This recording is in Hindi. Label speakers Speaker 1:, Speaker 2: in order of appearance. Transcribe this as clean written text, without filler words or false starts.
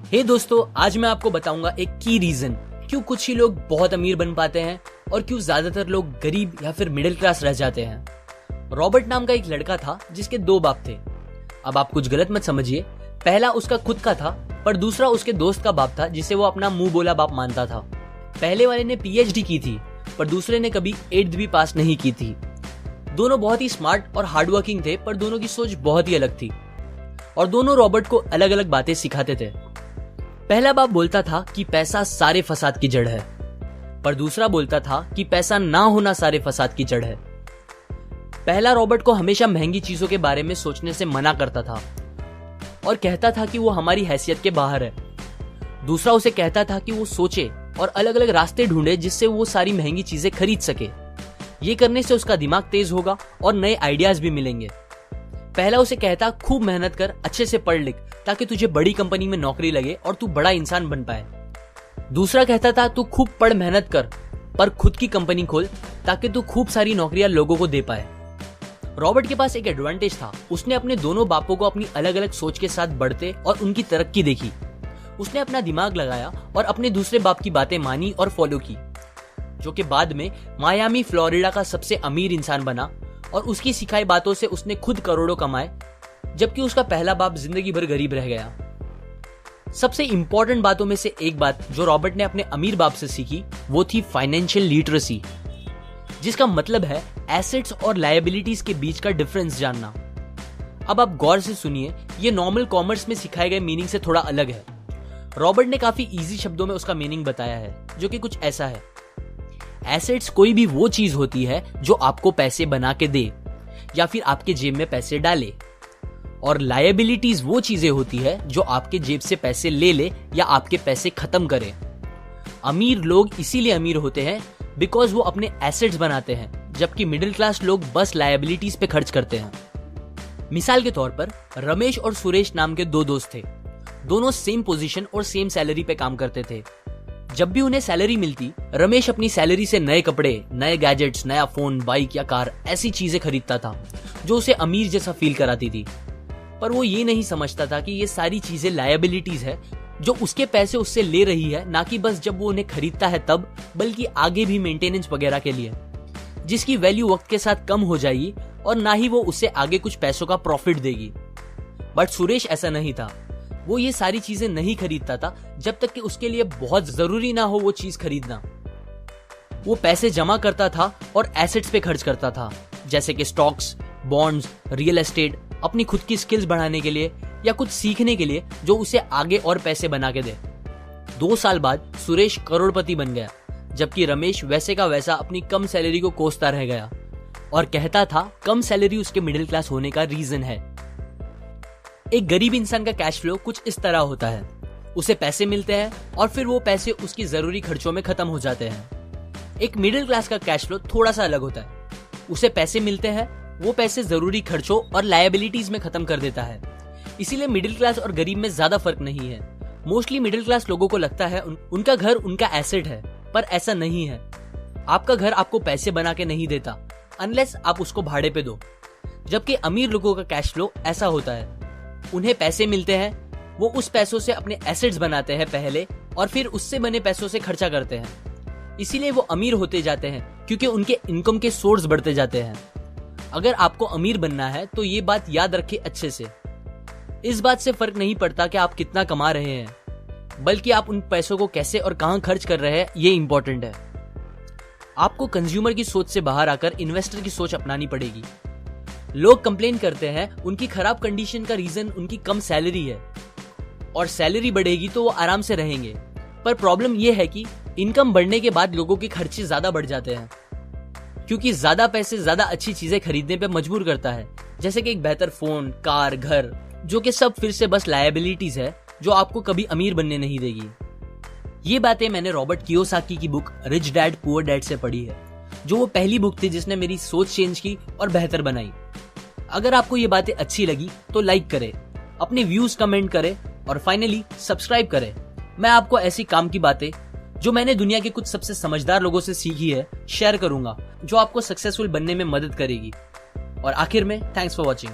Speaker 1: हे दोस्तों, आज मैं आपको बताऊंगा एक की रीजन क्यों कुछ ही लोग बहुत अमीर बन पाते हैं और क्यों ज्यादातर लोग गरीब या फिर मिडिल क्लास रह जाते हैं। रॉबर्ट नाम का एक लड़का था जिसके दो बाप थे। अब आप कुछ गलत मत समझिए, पहला उसका खुद का था पर दूसरा उसके दोस्त का बाप था जिसे वो अपना मुंह बोला बाप मानता था। पहले वाले ने पीएचडी की थी पर दूसरे ने कभी 8th भी पास नहीं की थी। दोनों बहुत ही स्मार्ट और हार्डवर्किंग थे पर दोनों की सोच बहुत ही अलग थी और दोनों रॉबर्ट को अलग अलग बातें सिखाते थे। पहला बाप बोलता था कि पैसा सारे फसाद की जड़ है, पर दूसरा बोलता था कि पैसा ना होना सारे फसाद की जड़ है। पहला रॉबर्ट को हमेशा महंगी चीजों के बारे में सोचने से मना करता था और कहता था कि वो हमारी हैसियत के बाहर है। दूसरा उसे कहता था कि वो सोचे और अलग अलग रास्ते ढूंढे जिससे वो सारी महंगी चीजें खरीद सके। ये करने से उसका दिमाग तेज होगा और नए आइडियाज भी मिलेंगे। पहला उसे कहता खूब मेहनत कर, अच्छे से पढ़ लिख ताकि तुझे बड़ी कंपनी में नौकरी लगे और तू बड़ा इंसान बन पाए। दूसरा कहता था तू खूब पढ़ मेहनत कर पर खुद की कंपनी खोल ताकि तू खूब सारी नौकरियां लोगों को दे पाए। रॉबर्ट के पास एक एडवांटेज था, उसने अपने दोनों बापों को अपनी अलग अलग सोच के साथ बढ़ते और उनकी तरक्की देखी। उसने अपना दिमाग लगाया और अपने दूसरे बाप की बातें मानी और फॉलो की, जो कि बाद में मायामी फ्लोरिडा का सबसे अमीर इंसान बना और उसकी सिखाई बातों से उसने खुद करोड़ों कमाए, जबकि उसका पहला बाप जिंदगी भर गरीब रह गया। सबसे इंपॉर्टेंट बातों में से एक बात जो रॉबर्ट ने अपने अमीर बाप से सीखी वो थी फाइनेंशियल लिटरेसी, जिसका मतलब है एसेट्स और लायबिलिटीज के बीच का डिफरेंस जानना। अब आप गौर से सुनिए, ये नॉर्मल कॉमर्स में सिखाए गए मीनिंग से थोड़ा अलग है। रॉबर्ट ने काफी इजी शब्दों में उसका मीनिंग बताया है, जो कि कुछ ऐसा है। एसेट्स कोई भी वो चीज होती है जो आपको पैसे बना के दे या फिर आपके जेब में पैसे डाले, और लायबिलिटीज वो चीजें होती है जो आपके जेब से पैसे ले ले या आपके पैसे खत्म करे। अमीर लोग इसीलिए अमीर होते हैं बिकॉज वो अपने एसेट्स बनाते हैं, जबकि मिडिल क्लास लोग बस लायबिलिटीज पे खर्च करते हैं। मिसाल के तौर पर रमेश और सुरेश नाम के दो दोस्त थे। दोनों सेम पोजीशन और सेम सैलरी पे काम करते थे। जब भी उन्हें सैलरी मिलती, रमेश अपनी सैलरी से नए कपड़े, नए गैजेट्स, नया फोन, बाइक या कार ऐसी चीजें खरीदता था जो उसे अमीर जैसा फील कराती थी। पर वो ये नहीं समझता था कि ये सारी चीजें लायबिलिटीज है जो उसके पैसे उससे ले रही है, ना कि बस जब वो उन्हें खरीदता है तब, बल्कि आगे भी मेंटेनेंस वगैरह के लिए, जिसकी वैल्यू वक्त के साथ कम हो जाएगी और ना ही वो उससे आगे कुछ पैसों का प्रॉफिट देगी। बट सुरेश ऐसा नहीं था। वो ये सारी चीजें नहीं खरीदता था जब तक कि उसके लिए बहुत जरूरी ना हो वो चीज खरीदना। वो पैसे जमा करता था और एसेट्स पे खर्च करता था, जैसे कि स्टॉक्स, बॉन्ड्स, रियल एस्टेट, अपनी खुद की स्किल्स बढ़ाने के लिए या कुछ सीखने के लिए जो उसे आगे और पैसे बना के दे। 2 साल बाद सुरेश करोड़पति बन गया, जबकि रमेश वैसे का वैसा अपनी कम सैलरी को कोसता रह गया और कहता था कम सैलरी उसके मिडिल क्लास होने का रीजन है। एक गरीब इंसान का कैश फ्लो कुछ इस तरह होता है, उसे पैसे मिलते हैं और फिर वो पैसे उसकी जरूरी खर्चों में खत्म हो जाते हैं। एक मिडिल क्लास का कैश फ्लो थोड़ा सा अलग होता है, उसे पैसे मिलते हैं, वो पैसे जरूरी खर्चों और लायबिलिटीज में खत्म कर देता है। इसीलिए मिडिल क्लास और गरीब में ज्यादा फर्क नहीं है। मोस्टली मिडिल क्लास लोगों को लगता है उनका घर उनका एसेट है, पर ऐसा नहीं है। आपका घर आपको पैसे बना के नहीं देता अनलेस आप उसको भाड़े पे दो, जबकि अमीर लोगों का कैश फ्लो ऐसा होता है। उन्हें पैसे मिलते हैं, वो उस पैसों से अपने एसेट्स बनाते हैं पहले और फिर उससे बने पैसों से खर्चा करते हैं। इसीलिए वो अमीर होते जाते हैं क्योंकि उनके इनकम के सोर्स बढ़ते जाते हैं। अगर आपको अमीर बनना है तो ये बात याद रखिए अच्छे से। इस बात से फर्क नहीं पड़ता कि आप कितना कमा रहे हैं, बल्कि आप उन पैसों को कैसे और कहां खर्च कर रहे हैं, ये इंपॉर्टेंट है। आपको कंज्यूमर की सोच से बाहर आकर इन्वेस्टर की सोच अपनानी पड़ेगी। लोग कंप्लेन करते हैं उनकी खराब कंडीशन का रीजन उनकी कम सैलरी है और सैलरी बढ़ेगी तो वो आराम से रहेंगे, पर प्रॉब्लम ये है कि इनकम बढ़ने के बाद लोगों के खर्चे ज्यादा बढ़ जाते हैं, क्योंकि ज्यादा पैसे ज्यादा अच्छी चीजें खरीदने पे मजबूर करता है, जैसे कि एक बेहतर फोन, कार, घर, जो कि सब फिर से बस लायबिलिटीज है जो आपको कभी अमीर बनने नहीं देगी। ये बातें मैंने रॉबर्ट कियोसाकी की book rich dad poor dad से पढ़ी है, जो वो पहली बुक थी जिसने मेरी सोच चेंज की और बेहतर बनाई। अगर आपको ये बातें अच्छी लगी तो लाइक करें, अपने व्यूज कमेंट करें और फाइनली सब्सक्राइब करें। मैं आपको ऐसी काम की बातें जो मैंने दुनिया के कुछ सबसे समझदार लोगों से सीखी है शेयर करूंगा, जो आपको सक्सेसफुल बनने में मदद करेगी। और आखिर में थैंक्स फॉर वॉचिंग।